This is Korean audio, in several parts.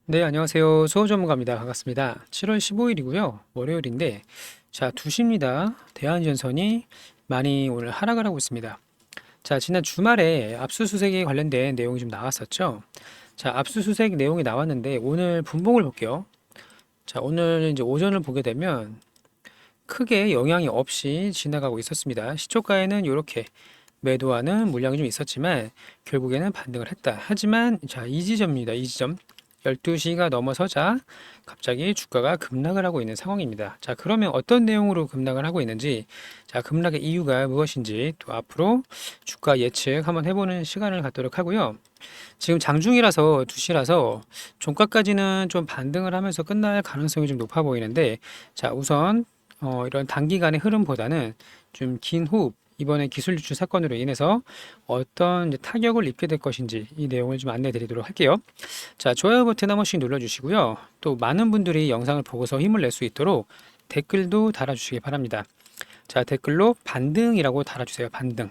네, 안녕하세요. 수호 전문가입니다. 반갑습니다. 7월 15일이고요. 월요일인데, 자, 2시입니다. 대한전선이 많이 오늘 하락을 하고 있습니다. 자, 지난 주말에 압수수색에 관련된 내용이 좀 나왔었죠. 자, 압수수색 내용이 나왔는데, 오늘 분봉을 볼게요. 자, 오늘 이제 오전을 보게 되면 크게 영향이 없이 지나가고 있었습니다. 시초가에는 이렇게 매도하는 물량이 좀 있었지만, 결국에는 반등을 했다. 하지만, 자, 이 지점입니다. 이 지점. 12시가 넘어서자 갑자기 주가가 급락을 하고 있는 상황입니다. 자, 그러면 어떤 내용으로 급락을 하고 있는지, 자, 급락의 이유가 무엇인지 또 앞으로 주가 예측 한번 해보는 시간을 갖도록 하고요. 지금 장중이라서 2시라서 종가까지는 좀 반등을 하면서 끝날 가능성이 좀 높아 보이는데, 자, 우선 이런 단기간의 흐름보다는 좀 긴 호흡, 이번에 기술 유출 사건으로 인해서 어떤 이제 타격을 입게 될 것인지 이 내용을 좀 안내 드리도록 할게요. 자, 좋아요 버튼 한 번씩 눌러주시고요. 또 많은 분들이 영상을 보고서 힘을 낼 수 있도록 댓글도 달아주시기 바랍니다. 자, 댓글로 반등이라고 달아주세요. 반등.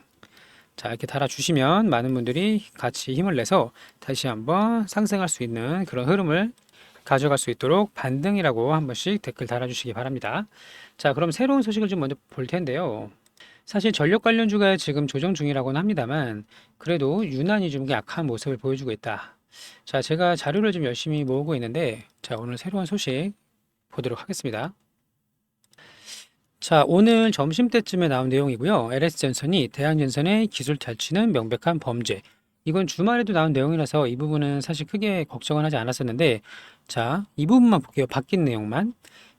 자, 이렇게 달아주시면 많은 분들이 같이 힘을 내서 다시 한번 상승할 수 있는 그런 흐름을 가져갈 수 있도록 반등이라고 한 번씩 댓글 달아주시기 바랍니다. 자, 그럼 새로운 소식을 좀 먼저 볼 텐데요. 사실 전력 관련주가 지금 조정 중이라고는 합니다만 그래도 유난히 좀 약한 모습을 보여주고 있다. 자, 제가 자료를 좀 열심히 모으고 있는데 자, 오늘 새로운 소식 보도록 하겠습니다. 자, 오늘 점심때쯤에 나온 내용이고요. LS전선이 대한전선의 기술 탈취는 명백한 범죄. 이건 주말에도 나온 내용이라서 이 부분은 사실 크게 걱정은 하지 않았었는데, 자, 이 부분만 볼게요. 바뀐 내용만.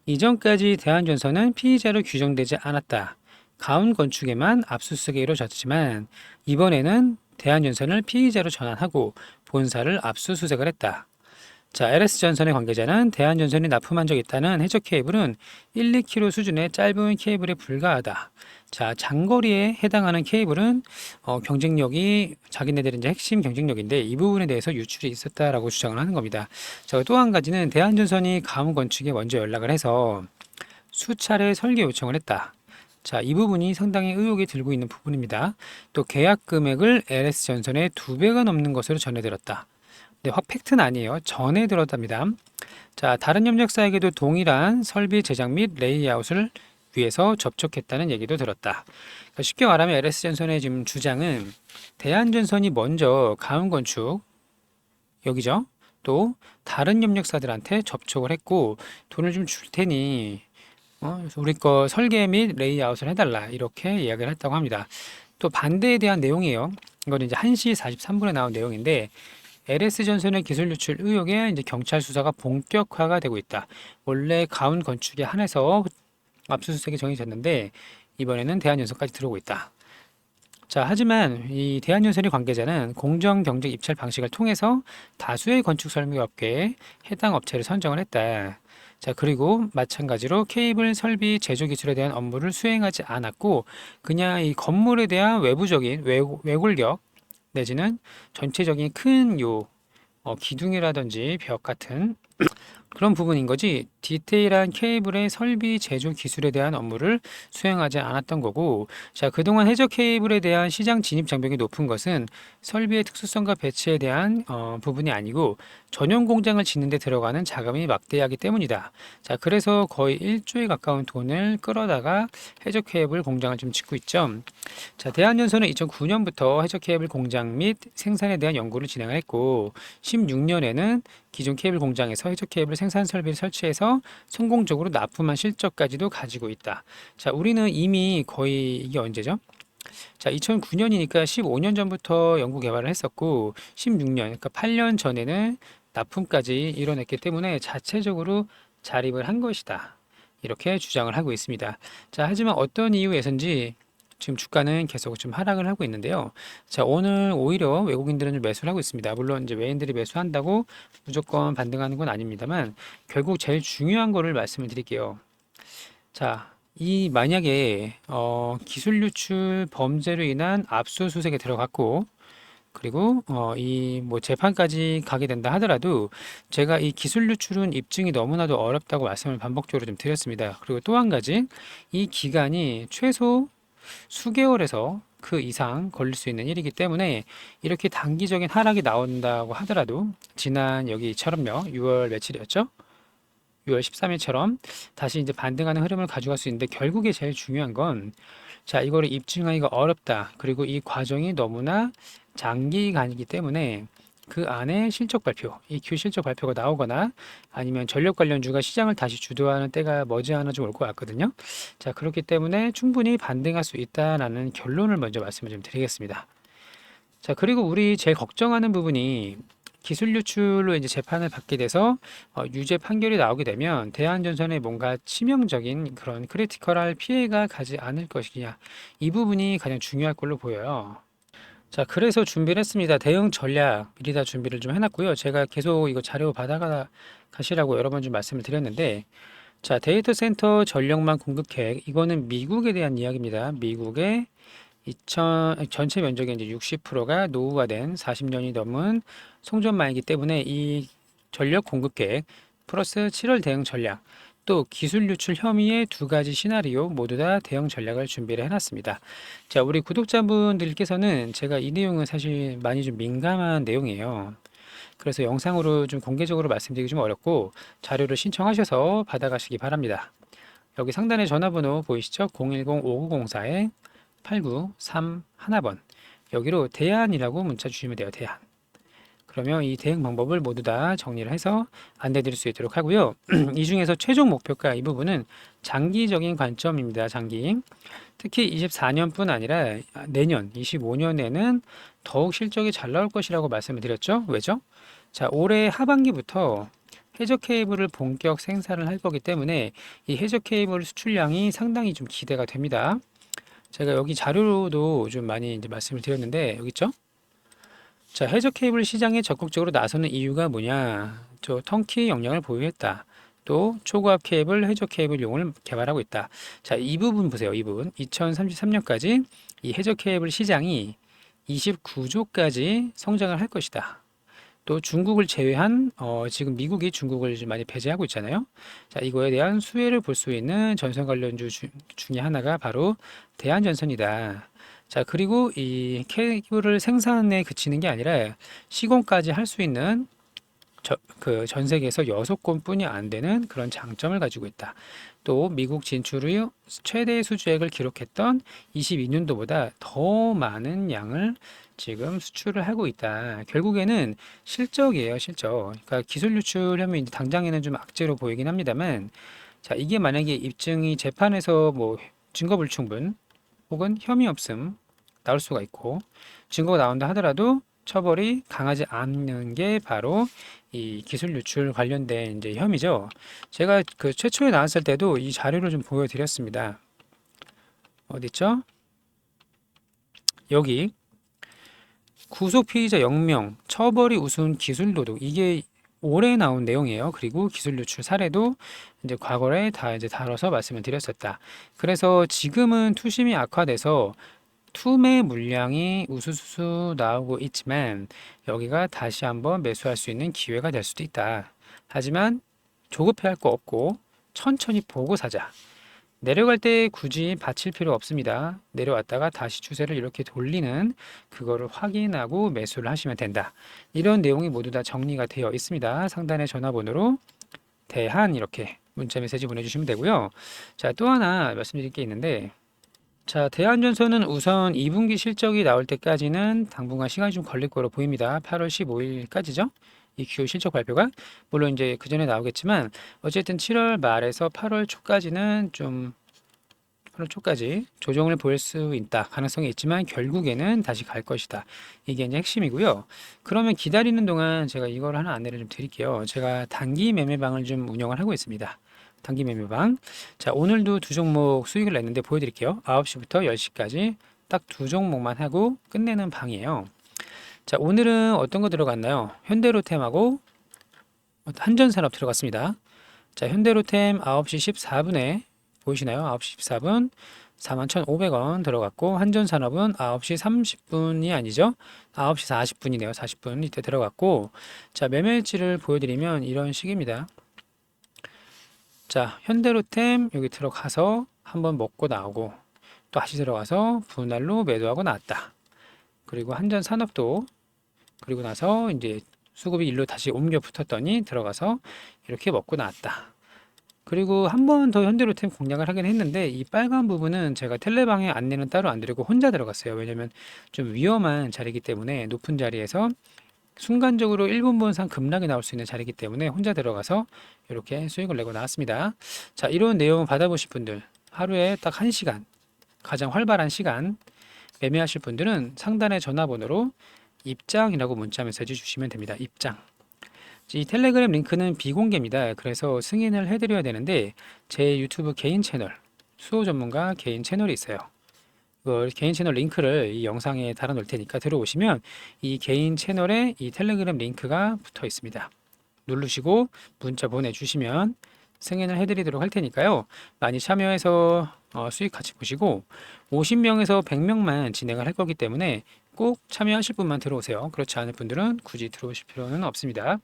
이전까지 대한전선은 피의자로 규정되지 않았다. 가운건축에만 압수수색이 이루어졌지만, 이번에는 대한전선을 피의자로 전환하고 본사를 압수수색을 했다. 자, LS전선의 관계자는 대한전선이 납품한 적 있다는 해적 케이블은 1, 2km 수준의 짧은 케이블에 불과하다. 자, 장거리에 해당하는 케이블은 경쟁력이 자기네들의 이제 핵심 경쟁력인데 이 부분에 대해서 유출이 있었다라고 주장을 하는 겁니다. 자, 또 한 가지는 대한전선이 가문건축에 먼저 연락을 해서 수차례 설계 요청을 했다. 자, 이 부분이 상당히 의혹이 들고 있는 부분입니다. 또 계약 금액을 LS전선의 2배가 넘는 것으로 전해들었다. 네, 확 팩트는 아니에요. 전에 들었답니다. 자, 다른 협력사에게도 동일한 설비 제작 및 레이아웃을 위해서 접촉했다는 얘기도 들었다. 그러니까 쉽게 말하면 LS전선의 지금 주장은 대한전선이 먼저 가운건축 여기죠. 또 다른 협력사들한테 접촉을 했고 돈을 좀 줄 테니 우리 거 설계 및 레이아웃을 해달라 이렇게 이야기를 했다고 합니다. 또 반대에 대한 내용이에요. 이건 이제 1시 43분에 나온 내용인데 LS전선의 기술 유출 의혹에 이제 경찰 수사가 본격화가 되고 있다. 원래 가운 건축에 한해서 압수수색이 정해졌는데 이번에는 대한연선까지 들어오고 있다. 자, 하지만 이 대한연선의 관계자는 공정 경쟁 입찰 방식을 통해서 다수의 건축 설계업계에 해당 업체를 선정을 했다. 자, 그리고 마찬가지로 케이블 설비 제조 기술에 대한 업무를 수행하지 않았고 그냥 이 건물에 대한 외부적인 외골격 내지는 전체적인 큰 기둥이라든지 벽 같은 그런 부분인 거지 디테일한 케이블의 설비 제조 기술에 대한 업무를 수행하지 않았던 거고 자 그동안 해저 케이블에 대한 시장 진입 장벽이 높은 것은 설비의 특수성과 배치에 대한 부분이 아니고 전용 공장을 짓는 데 들어가는 자금이 막대하기 때문이다. 자 그래서 거의 1조에 가까운 돈을 끌어다가 해저 케이블 공장을 좀 짓고 있죠. 자 대한연소는 2009년부터 해저 케이블 공장 및 생산에 대한 연구를 진행을 했고 16년에는 기존 케이블 공장에서 해저 케이블 생산 설비를 설치해서 성공적으로 납품한 실적까지도 가지고 있다. 자, 우리는 이미 거의 이게 언제죠? 자, 2009년이니까 15년 전부터 연구 개발을 했었고 16년, 그러니까 8년 전에는 납품까지 이뤄냈기 때문에 자체적으로 자립을 한 것이다. 이렇게 주장을 하고 있습니다. 자, 하지만 어떤 이유에선지 지금 주가는 계속 좀 하락을 하고 있는데요. 자, 오늘 오히려 외국인들은 좀 매수를 하고 있습니다. 물론 이제 외인들이 매수한다고 무조건 반등하는 건 아닙니다만 결국 제일 중요한 거를 말씀을 드릴게요. 자, 이 만약에 기술 유출 범죄로 인한 압수수색에 들어갔고 그리고 이 뭐 재판까지 가게 된다 하더라도 제가 이 기술 유출은 입증이 너무나도 어렵다고 말씀을 반복적으로 좀 드렸습니다. 그리고 또 한 가지 이 기간이 최소 수개월에서 그 이상 걸릴 수 있는 일이기 때문에 이렇게 단기적인 하락이 나온다고 하더라도 지난 여기처럼요. 6월 며칠이었죠? 6월 13일처럼 다시 이제 반등하는 흐름을 가져갈 수 있는데 결국에 제일 중요한 건 자, 이거를 입증하기가 어렵다. 그리고 이 과정이 너무나 장기간이기 때문에 그 안에 실적 발표, EQ 실적 발표가 나오거나 아니면 전력 관련주가 시장을 다시 주도하는 때가 머지않아 좀 올 것 같거든요. 자, 그렇기 때문에 충분히 반등할 수 있다라는 결론을 먼저 말씀을 좀 드리겠습니다. 자, 그리고 우리 제일 걱정하는 부분이 기술 유출로 이제 재판을 받게 돼서 유죄 판결이 나오게 되면 대한전선에 뭔가 치명적인 그런 크리티컬할 피해가 가지 않을 것이냐. 이 부분이 가장 중요할 걸로 보여요. 자, 그래서 준비를 했습니다. 대응 전략 미리 다 준비를 좀 해놨고요. 제가 계속 이거 자료 받아가 가시라고 여러 번 좀 말씀을 드렸는데, 자, 데이터 센터 전력망 공급 계획, 이거는 미국에 대한 이야기입니다. 미국의 전체 면적의 이제 60%가 노후가 된 40년이 넘은 송전망이기 때문에 이 전력 공급 계획 플러스 7월 대응 전략 또 기술 유출 혐의의 두 가지 시나리오 모두 다 대응 전략을 준비를 해놨습니다. 자, 우리 구독자분들께서는 제가 이 내용은 사실 많이 좀 민감한 내용이에요. 그래서 영상으로 좀 공개적으로 말씀드리기 좀 어렵고 자료를 신청하셔서 받아가시기 바랍니다. 여기 상단에 전화번호 보이시죠? 010-5904에 8931번 여기로 대안이라고 문자 주시면 돼요. 대안. 그러면 이 대응 방법을 모두 다 정리를 해서 안내 드릴 수 있도록 하고요. 이 중에서 최종 목표가 이 부분은 장기적인 관점입니다. 장기. 특히 24년뿐 아니라 내년 25년에는 더욱 실적이 잘 나올 것이라고 말씀을 드렸죠. 왜죠? 자, 올해 하반기부터 해저 케이블을 본격 생산을 할 거기 때문에 이 해저 케이블 수출량이 상당히 좀 기대가 됩니다. 제가 여기 자료로도 좀 많이 이제 말씀을 드렸는데 여기 있죠? 자, 해저 케이블 시장에 적극적으로 나서는 이유가 뭐냐? 저 턴키 역량을 보유했다. 또 초고압 케이블, 해저 케이블용을 개발하고 있다. 자, 이 부분 보세요. 이 부분. 2033년까지 이 해저 케이블 시장이 29조까지 성장을 할 것이다. 또 중국을 제외한 지금 미국이 중국을 좀 많이 배제하고 있잖아요. 자, 이거에 대한 수혜를 볼 수 있는 전선 관련주 중에 하나가 바로 대한전선이다. 자, 그리고 이 케이블을 생산에 그치는 게 아니라 시공까지 할 수 있는 그 전 세계에서 6곳뿐이 안 되는 그런 장점을 가지고 있다. 또 미국 진출의 최대 수주액을 기록했던 22년도보다 더 많은 양을 지금 수출을 하고 있다. 결국에는 실적이에요, 실적. 그러니까 기술 유출하면 당장에는 좀 악재로 보이긴 합니다만, 자, 이게 만약에 입증이 재판에서 뭐 증거 불충분 혹은 혐의 없음 나올 수가 있고, 증거가 나온다 하더라도 처벌이 강하지 않는 게 바로 이 기술 유출 관련된 이제 혐의죠. 제가 그 최초에 나왔을 때도 이 자료를 좀 보여드렸습니다. 어디 있죠? 여기 구속 피의자 0명, 처벌이 우스운 기술 도둑. 이게 올해 나온 내용이에요. 그리고 기술 유출 사례도 이제 과거에 다 이제 다뤄서 말씀을 드렸었다. 그래서 지금은 투심이 악화돼서 투매 물량이 우수수 나오고 있지만 여기가 다시 한번 매수할 수 있는 기회가 될 수도 있다. 하지만 조급해할 거 없고 천천히 보고 사자. 내려갈 때 굳이 받칠 필요 없습니다. 내려왔다가 다시 추세를 이렇게 돌리는 그거를 확인하고 매수를 하시면 된다. 이런 내용이 모두 다 정리가 되어 있습니다. 상단의 전화번호로 대한 이렇게 문자 메시지 보내주시면 되고요. 자, 또 하나 말씀드릴 게 있는데 자, 대한전선은 우선 2분기 실적이 나올 때까지는 당분간 시간이 좀 걸릴 거로 보입니다. 8월 15일까지죠. EQ 실적 발표가 물론 이제 그 전에 나오겠지만 어쨌든 7월 말에서 8월 초까지는 좀 8월 초까지 조정을 보일 수 있다 가능성이 있지만 결국에는 다시 갈 것이다. 이게 이제 핵심이고요. 그러면 기다리는 동안 제가 이걸 하나 안내를 좀 드릴게요. 제가 단기 매매방을 좀 운영을 하고 있습니다. 단기 매매방. 자, 오늘도 두 종목 수익을 냈는데 보여드릴게요. 9시부터 10시까지 딱 두 종목만 하고 끝내는 방이에요. 자, 오늘은 어떤 거 들어갔나요? 현대로템하고 한전산업 들어갔습니다. 자, 현대로템 9시 14분에 보이시나요? 9시 14분 41,500원 들어갔고 한전산업은 9시 30분이 아니죠. 9시 40분이네요. 40분 이때 들어갔고 자, 매매일지를 보여드리면 이런 식입니다. 자, 현대로템 여기 들어가서 한번 먹고 나오고 또 다시 들어가서 분할로 매도하고 나왔다. 그리고 한전산업도 그리고 나서 이제 수급이 일로 다시 옮겨 붙었더니 들어가서 이렇게 먹고 나왔다. 그리고 한 번 더 현대로템 공략을 하긴 했는데 이 빨간 부분은 제가 텔레방에 안내는 따로 안 드리고 혼자 들어갔어요. 왜냐면 좀 위험한 자리이기 때문에 높은 자리에서 순간적으로 1분 분상 급락이 나올 수 있는 자리이기 때문에 혼자 들어가서 이렇게 수익을 내고 나왔습니다. 자, 이런 내용 받아보실 분들 하루에 딱 1시간 가장 활발한 시간 매매하실 분들은 상단의 전화번호로 입장이라고 문자 메시지 주시면 됩니다. 입장. 이 텔레그램 링크는 비공개입니다. 그래서 승인을 해드려야 되는데 제 유튜브 개인 채널 수호 전문가 개인 채널이 있어요. 그 개인 채널 링크를 이 영상에 달아 놓을 테니까 들어오시면 이 개인 채널에 이 텔레그램 링크가 붙어 있습니다. 누르시고 문자 보내주시면 승인을 해드리도록 할 테니까요. 많이 참여해서 수익 같이 보시고 50명에서 100명만 진행을 할 거기 때문에 꼭 참여하실 분만 들어오세요. 그렇지 않은 분들은 굳이 들어오실 필요는 없습니다.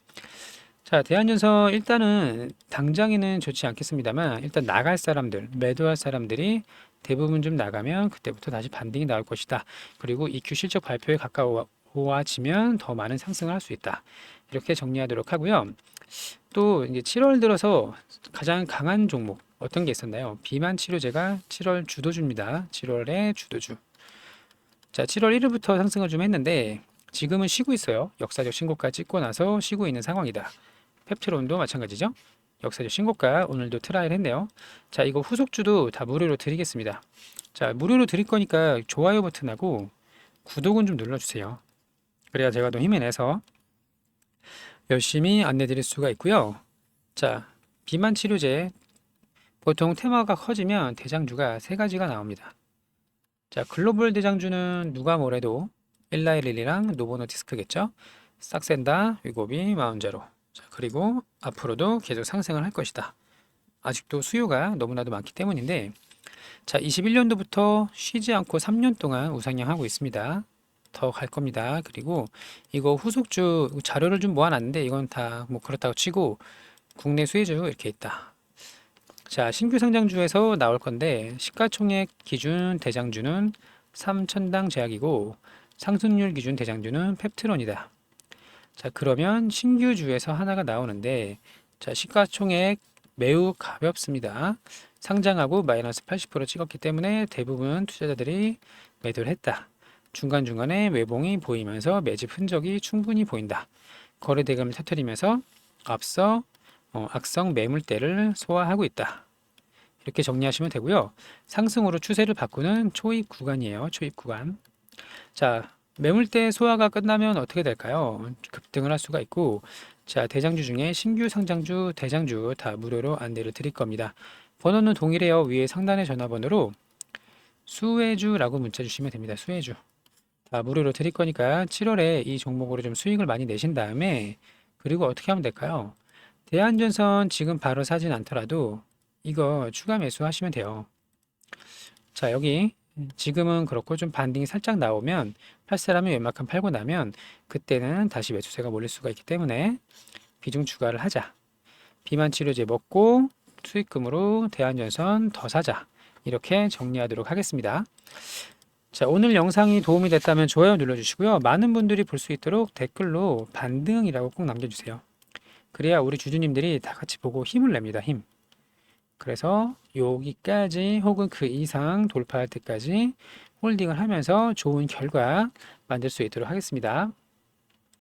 자, 대한전선 일단은 당장에는 좋지 않겠습니다만 일단 나갈 사람들, 매도할 사람들이 대부분 좀 나가면 그때부터 다시 반등이 나올 것이다. 그리고 EQ 실적 발표에 가까워지면 더 많은 상승을 할 수 있다. 이렇게 정리하도록 하고요. 또 이제 7월 들어서 가장 강한 종목 어떤 게 있었나요? 비만 치료제가 7월 주도주입니다. 7월의 주도주. 자, 7월 1일부터 상승을 좀 했는데 지금은 쉬고 있어요. 역사적 신고가 찍고 나서 쉬고 있는 상황이다. 펩트론도 마찬가지죠. 역사적 신고가 오늘도 트라이를 했네요. 자, 이거 후속주도 다 무료로 드리겠습니다. 자, 무료로 드릴 거니까 좋아요 버튼하고 구독은 좀 눌러주세요. 그래야 제가 더 힘을 내서 열심히 안내 드릴 수가 있고요. 자, 비만 치료제 보통 테마가 커지면 대장주가 세 가지가 나옵니다. 자, 글로벌 대장주는 누가 뭐래도 일라이릴리랑 노보노디스크겠죠. 싹센다, 위고비, 마운제로. 자, 그리고 앞으로도 계속 상승을 할 것이다. 아직도 수요가 너무나도 많기 때문인데 자, 21년도부터 쉬지 않고 3년 동안 우상향하고 있습니다. 더 갈 겁니다. 그리고 이거 후속주 자료를 좀 모아놨는데 이건 다 뭐 그렇다고 치고 국내 수혜주 이렇게 있다. 자, 신규 상장주에서 나올 건데 시가총액 기준 대장주는 3천당 제약이고 상승률 기준 대장주는 펩트론이다. 자, 그러면 신규주에서 하나가 나오는데 자, 시가총액 매우 가볍습니다. 상장하고 마이너스 80% 찍었기 때문에 대부분 투자자들이 매도를 했다. 중간중간에 외봉이 보이면서 매집 흔적이 충분히 보인다. 거래 대금을 터뜨리면서 앞서 악성 매물대를 소화하고 있다. 이렇게 정리하시면 되고요. 상승으로 추세를 바꾸는 초입 구간이에요. 초입 구간. 자, 매물대 소화가 끝나면 어떻게 될까요? 급등을 할 수가 있고 자, 대장주 중에 신규 상장주, 대장주 다 무료로 안내를 드릴 겁니다. 번호는 동일해요. 위에 상단의 전화번호로 수혜주라고 문자 주시면 됩니다. 수혜주. 다 무료로 드릴 거니까 7월에 이 종목으로 좀 수익을 많이 내신 다음에 그리고 어떻게 하면 될까요? 대한전선 지금 바로 사진 않더라도 이거 추가 매수하시면 돼요. 자, 여기 지금은 그렇고 좀 반등이 살짝 나오면 팔 사람이 웬만큼 팔고 나면 그때는 다시 매수세가 몰릴 수가 있기 때문에 비중 추가를 하자. 비만 치료제 먹고 수익금으로 대한전선 더 사자. 이렇게 정리하도록 하겠습니다. 자, 오늘 영상이 도움이 됐다면 좋아요 눌러주시고요. 많은 분들이 볼 수 있도록 댓글로 반등이라고 꼭 남겨주세요. 그래야 우리 주주님들이 다 같이 보고 힘을 냅니다. 힘. 그래서 여기까지 혹은 그 이상 돌파할 때까지 홀딩을 하면서 좋은 결과 만들 수 있도록 하겠습니다.